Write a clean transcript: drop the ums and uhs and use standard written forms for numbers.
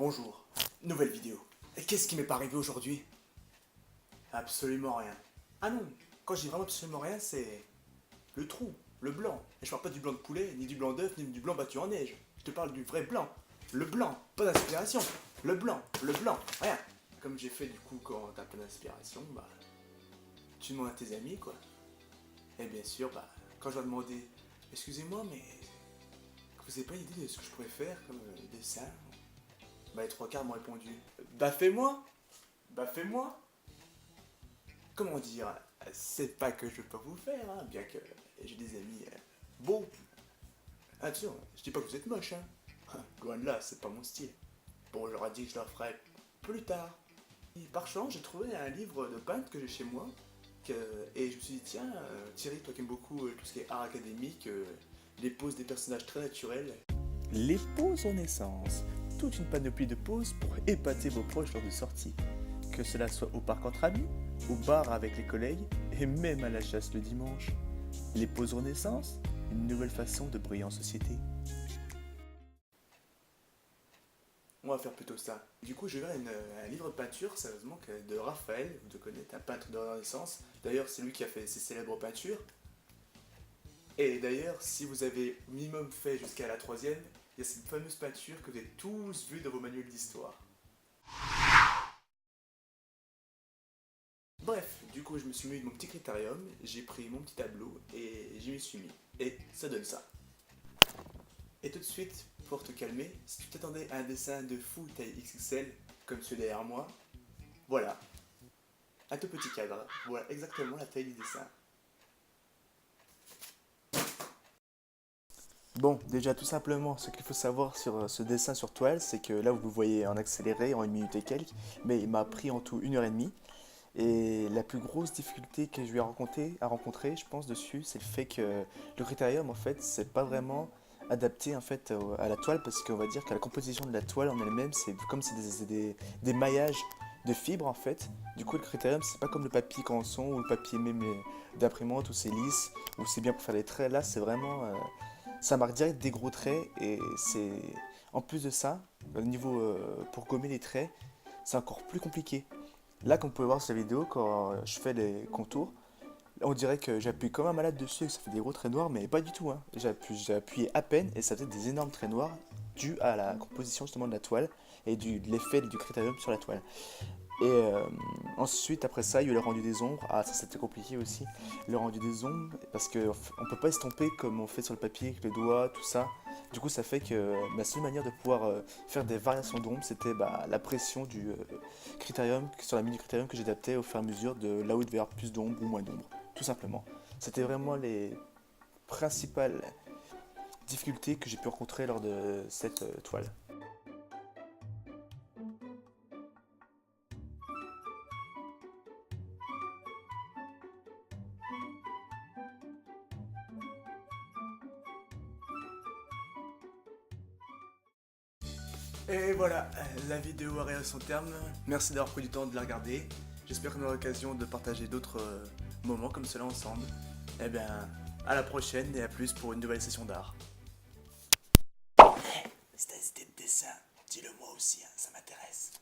Bonjour, nouvelle vidéo. Et qu'est-ce qui m'est pas arrivé aujourd'hui? Absolument rien. Ah non, quand je dis vraiment absolument rien, c'est le trou, le blanc. Et je parle pas du blanc de poulet, ni du blanc d'œuf, ni du blanc battu en neige. Je te parle du vrai blanc. Le blanc, pas d'inspiration. Le blanc, rien. Comme j'ai fait du coup quand t'as pas d'inspiration, bah tu demandes à tes amis quoi. Et bien sûr, bah quand je leur demandais, excusez-moi mais vous avez pas une idée de ce que je pourrais faire comme dessin? Bah les trois quarts m'ont répondu, bah fais-moi. Bah fais-moi. Comment dire, c'est pas que je peux pas vous faire, hein, bien que j'ai des amis beaux. Attention, je dis pas que vous êtes moche, hein. Loin de là, c'est pas mon style. Bon, j'aurais dit que je le ferais plus tard. Et par chance, j'ai trouvé un livre de peintre que j'ai chez moi. Et je me suis dit, tiens, Thierry, toi qui aimes beaucoup tout ce qui est art académique, les poses des personnages très naturels. Les poses en essence. Toute une panoplie de poses pour épater vos proches lors de sorties. Que cela soit au parc entre amis, au bar avec les collègues et même à la chasse le dimanche. Les poses Renaissance, une nouvelle façon de briller en société. On va faire plutôt ça. Du coup, je vais vers un livre de peinture, sérieusement, de Raphaël, vous le connaissez, un peintre de la Renaissance. D'ailleurs, c'est lui qui a fait ses célèbres peintures. Et d'ailleurs, si vous avez minimum fait jusqu'à la troisième, il y a cette fameuse peinture que vous avez tous vue dans vos manuels d'histoire. Bref, du coup je me suis mis de mon petit critérium, j'ai pris mon petit tableau et j'y me suis mis. Et ça donne ça. Et tout de suite, pour te calmer, si tu t'attendais à un dessin de fou taille XXL, comme celui derrière moi, voilà. Un tout petit cadre, voilà exactement la taille du dessin. Bon, déjà tout simplement, ce qu'il faut savoir sur ce dessin sur toile, c'est que là vous le voyez en accéléré, en 1 minute et quelques, mais il m'a pris en tout 1 heure et demie. Et la plus grosse difficulté que je lui ai rencontré, je pense, dessus, c'est le fait que le critérium, en fait, c'est pas vraiment adapté en fait à la toile, parce qu'on va dire que la composition de la toile en elle-même, c'est comme c'est des maillages de fibres en fait. Du coup, le critérium, c'est pas comme le papier canson ou le papier même d'imprimante où c'est lisse, où c'est bien pour faire les traits. Là, c'est vraiment, ça marque direct des gros traits et c'est, en plus de ça, au niveau pour gommer les traits, c'est encore plus compliqué. Là, comme vous pouvez voir sur la vidéo, quand je fais les contours, on dirait que j'appuie comme un malade dessus et que ça fait des gros traits noirs, mais pas du tout, hein. J'ai appuyé à peine et ça fait des énormes traits noirs dus à la composition justement de la toile et de l'effet du critérium sur la toile. Et ensuite, après ça, il y a eu le rendu des ombres. Ah, ça c'était compliqué aussi. Le rendu des ombres, parce qu'on ne peut pas estomper comme on fait sur le papier avec le doigt, tout ça. Du coup, ça fait que ma seule manière de pouvoir faire des variations d'ombre, c'était la pression du critérium, sur la mini critérium que j'adaptais au fur et à mesure de là où il devait y avoir plus d'ombre ou moins d'ombre, tout simplement. C'était vraiment les principales difficultés que j'ai pu rencontrer lors de cette toile. Et voilà, la vidéo arrive à son terme. Merci d'avoir pris du temps de la regarder. J'espère qu'on aura l'occasion de partager d'autres moments comme cela ensemble. Et bien, à la prochaine et à plus pour une nouvelle session d'art. Si t'as des idées de dessin, dis-le moi aussi, hein, ça m'intéresse.